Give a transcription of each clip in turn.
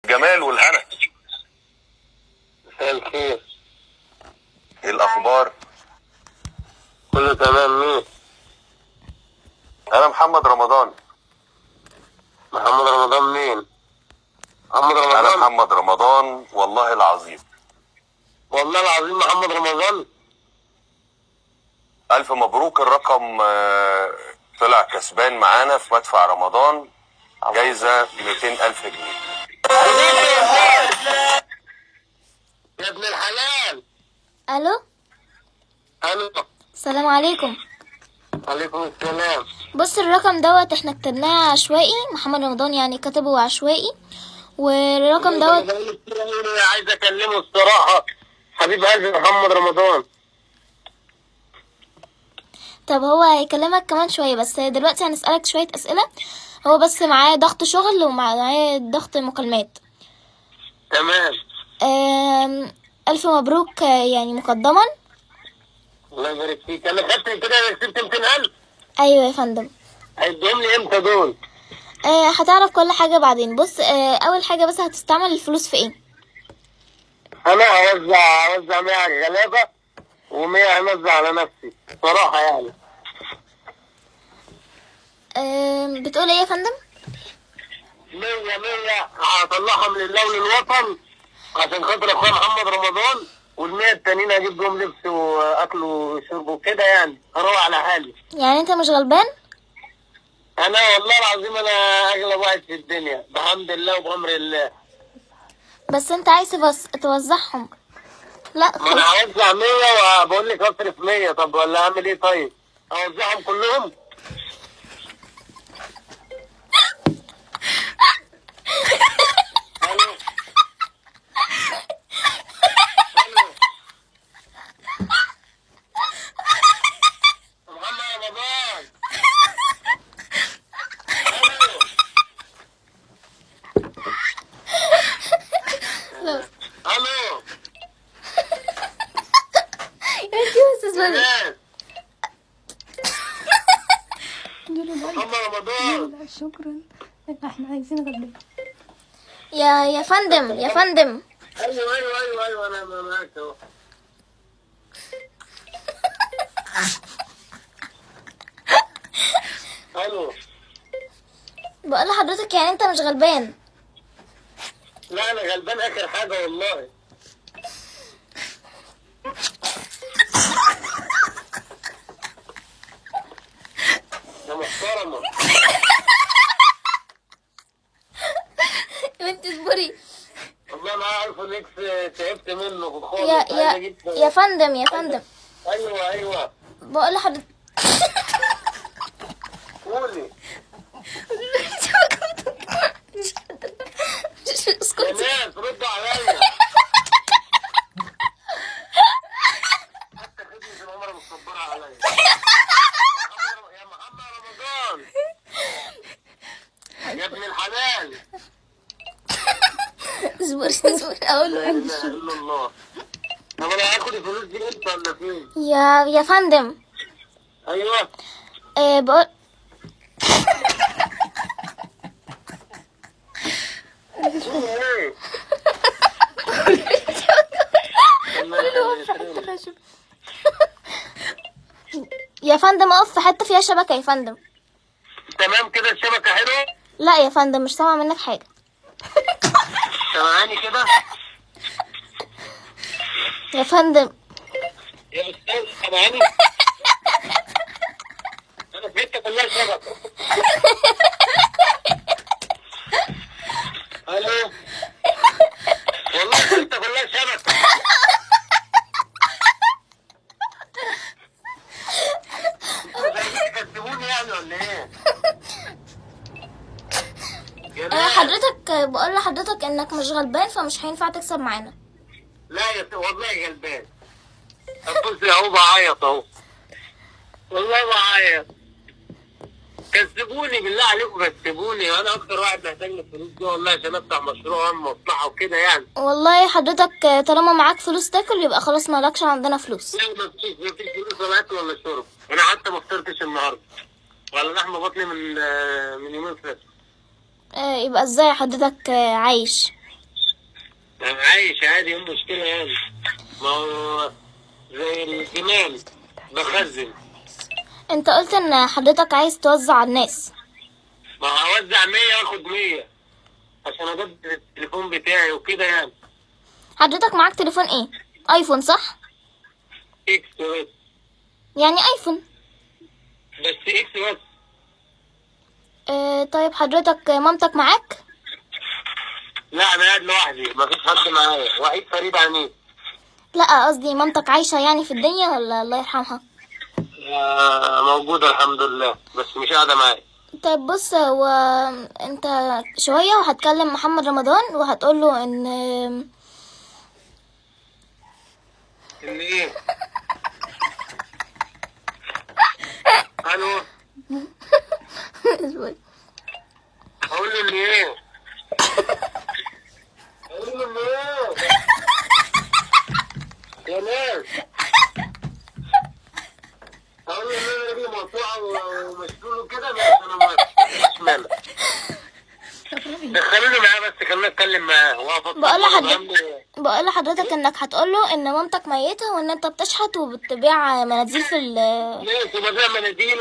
الجمال والهنا. مساء الخير. ايه الاخبار؟ كله تمام. مين؟ انا محمد رمضان. محمد رمضان مين؟ محمد انا رمضان. محمد رمضان والله العظيم. والله العظيم محمد رمضان. الف مبروك، الرقم طلع كسبان معانا في مدفع رمضان، جايزة 200,000 جنيه. يا ابن الحلال. الو، الو. السلام عليكم. عليكم السلام. بص الرقم دوت احنا كتبناه عشوائي، محمد رمضان يعني كتبه عشوائي، والرقم دوت عايز اكلمه الصراحه، حبيب قلبي محمد رمضان. طب هو هيكلمك كمان شوية، بس دلوقتي هنسألك شوية أسئلة. هو بس معاه ضغط شغل ومعاه ضغط مكالمات. تمام. ألف مبروك يعني مقدما. الله يبارك فيك. انا خدت كده، انا كسبت 200,000. أيوة يا فندم. هيديهم لي امتى دول؟ هتعرف كل حاجة بعدين. بص أول حاجة بس هتستعمل الفلوس في ايه؟ انا هوزع 100 على الغلابه و100 هنوزع على نفسي صراحه يعني. بتقول ايه يا فندم؟ 100 هطلعهم لله وللوطن عشان خاطر اخويا محمد رمضان، وال100 التانيين هجيب بهم لبس واكل وشرب وكده يعني، اروح على حالي. يعني انت مش غلبان؟ انا والله العظيم انا اغلب واحد في الدنيا بحمد الله وبامر الله. بس انت عايز توزعهم. لا ما انا هوزع 100 وبقول لك اصرف 100. طب ولا اعمل ايه؟ طيب اوزعهم كلهم. الو. الو. محمد رمضان. الو. الو. ناس. محمد رمضان. شكرا، احنا عايزين غدا. يا فندم يا فندم. ايوه انا معاك اهو. الو. بقول لحضرتك يعني انت مش غلبان؟ لا انا غلبان اخر حاجه والله. يا محترمه. انت اصبري. والله انا عارف انك تعبت منه خالص. يا فندم يا فندم. ايوه بقول لحضرتك قولي. اسكتي. يا ناس ردوا عليا. حتى خدمة العمر مصبرة عليا. يا محمد رمضان يا ابن الحلال. اصبري اقول لا له. اله الا الله. طب انا هاخد الفلوس دي امتى ولا فين؟ يا فندم. ايوه. بقول ايه؟ يا فندم اقف في حته فيها شبكه يا فندم. تمام كده الشبكة حلوة؟ لا يا فندم مش سامع منك حاجه. سامعاني كده؟ يا فندم. يا استاذ سامعاني؟ انا في حتة كلها شبكة. الو. والله في حتة كلها شبكة. كسبوني يعني ولا ايه؟ حضرتك بقول لحضرتك انك مش غلبان فمش هينفع تكسب معانا. لا يا والله غلبان. بص اهو بعيط اهو. والله بعيط. كسبوني بالله عليكم، كسبوني. انا اكتر واحد محتاج الفلوس دي والله عشان افتح مشروع واعمل مصلحه وكده يعني. والله حضرتك طالما معاك فلوس تاكل يبقى خلاص مالكش عندنا فلوس. لا مفيش فلوس ولا اكل ولا شرب. انا حتى ما فطرتش النهارده ولا لحم بطني من يومين فاتوا. يبقى ازاي حضرتك عايش؟ عايش عادي، ايه المشكله يعني؟ ما هو زي الجمال بخزن. انت قلت ان حضرتك عايز توزع على الناس. ما هوزع 100 واخد 100 عشان اجدد التليفون بتاعي وكده يعني. حضرتك معاك تليفون ايه؟ ايفون صح؟ اكس بس. يعني ايفون. بس اكس بس. طيب حضرتك مامتك معاك؟ لا انا قاعد لوحدي، مفيش حد معايا، وحيد فريد عنيد. لا قصدي مامتك عايشة يعني في الدنيا ولا الله يرحمها؟ موجودة الحمد لله، بس مش قاعدة معايا. طيب بص، هو انت شوية وهتكلم محمد رمضان وهتقول له ان ان ايه؟ الو. اقول له ان ايه؟ اقول له ان ايه؟ يا ناس، اقول له ان انا رجلي مقطوعة ومشلول وكده، بس انا مش مانع. دخلوني معاه بس خلينا اتكلم معاه وافضل. بقول لحضرتك انك هتقول له ان مامتك ميتة وان انت بتشحت وبتبيع مناديل في ماشي، وببيع مناديل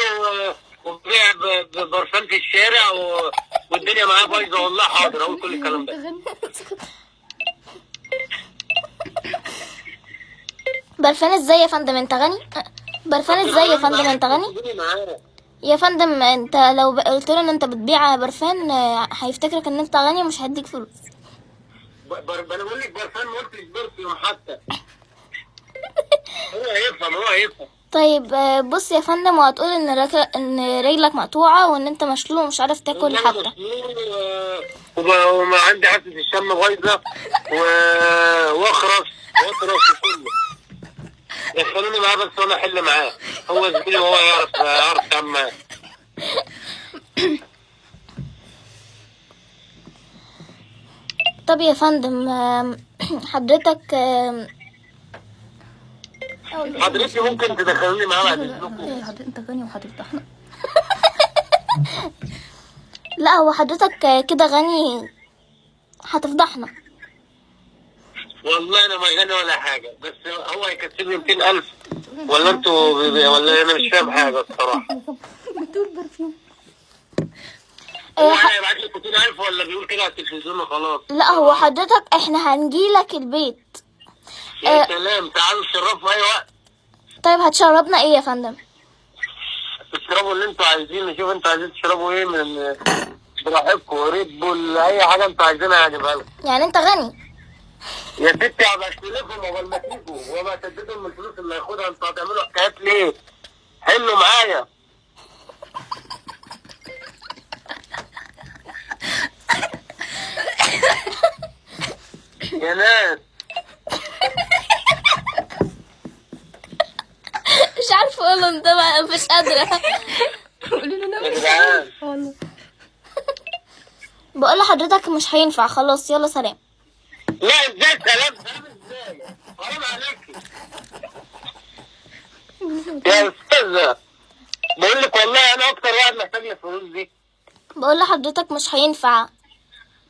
وببيع برفان في الشارع والدنيا معاه بايظه. والله حاضر اقول كل الكلام ده. برفان ازاي يا فندم انت غني؟ برفان ازاي يا فندم انت غني؟ يا فندم انت لو قلت له ان انت بتبيع برفان هيفتكرك ان انت غني ومش هيديك فلوس. انا بقول لك برفان، ما قلتش برفيوم حتى. هو هيفهم. طيب بص يا فندم، وهتقول ان رجلك مقطوعة وان انت مشلول ومش عارف تاكل حتى. وما عندي حاسة الشم بايظة واخرس وكله. دخلوني معاه بس وانا احل معاه، هو زميلي وهو يعرف يتعامل معاه. طب يا فندم حضرتك حضرتك ممكن تدخلوني معاه بعد اذنكم؟ حضرتك انت غني وحضرتك احنا. لا هو حضرتك كده غني هتفضحنا. والله انا ما غني ولا حاجه، بس هو هيكسبني 200,000 ولا انتوا ولا انا مش فاهم حاجه الصراحه. بتقول برفيوم. هو هيبعت لي 200,000 ولا بيقول كده على التلفزيون وخلاص؟ لا هو حضرتك احنا هنجيلك البيت. يا سلام، تعالوا تشرفوا اي وقت. طيب هتشربنا ايه يا فندم؟ تشربوا اللي انتوا عايزينه. شوف انتوا عايزين تشربوا ايه من براحتكم، ريد بول، اي حاجه انتوا عايزينها هجيبها لكم. يعني انت غني؟ يا ستي هبقى اشتريكم قبل ما تيجوا وابقى اسددهم من الفلوس اللي هياخدها. انتوا هتعملوا حكايات ليه؟ حلوا معايا. يا ناس مش عارفه اقول انت بقى، مش قادره. قولي له يا جدعان، والله. بقول لحضرتك مش هينفع، خلاص يلا سلام. لا ازاي سلام ازاي؟ حرام عليكي يا استاذه. بقول لك والله انا اكتر واحد محتاج الفلوس دي. بقول لحضرتك مش هينفع.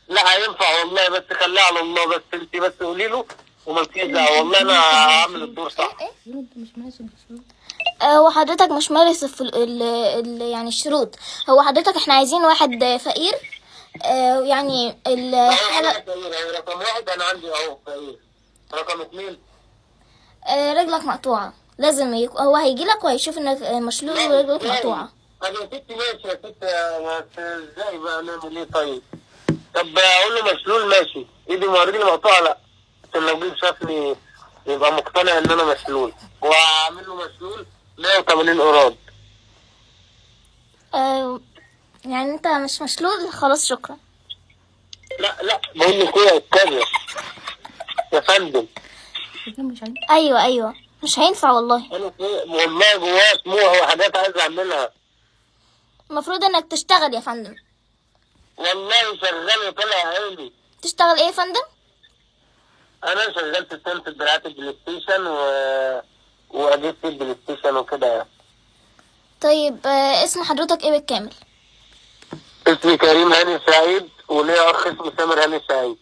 لا هينفع والله، بس خليها على الله. بس انت بس قولي له وما فيش دعوه، والله انا هعمل الدور صح. انت مش ماشي بالشروط. هو حضرتك مش مارس في يعني الشروط. هو حضرتك احنا عايزين واحد فقير يعني الحالة. رقم واحد انا عندي اهو فقير. رقم 2 رجلك مقطوعة، لازم هو هيجيلك وهيشوف انك مشلول ورجلك مقطوعة. طب يا ستي ماشي يا ستي، بس ازاي بقى نعمل ايه طيب؟ طب اقول له مشلول ماشي، ايدي رجلي مقطوعه لا، عشان لو جه شافني يبقى مقتنع ان انا مشلول، واعمل له مشلول 180 قراد. يعني انت مش مشلول، خلاص شكرا. لا بقول له كده كذا يا فندم. مش عايز. ايوه مش هينفع والله. انا والله جوايا طموح وحاجات عايز اعملها. المفروض انك تشتغل يا فندم. والله شغال وطلع عيني. تشتغل ايه يا فندم؟ انا شغال في سنتر دراعات البلاي ستيشن واجهزه البلاي ستيشن وكده يعني. طيب اسم حضرتك ايه بالكامل؟ اسمي كريم هاني سعيد، وليا اخ اسمه سامر هاني سعيد.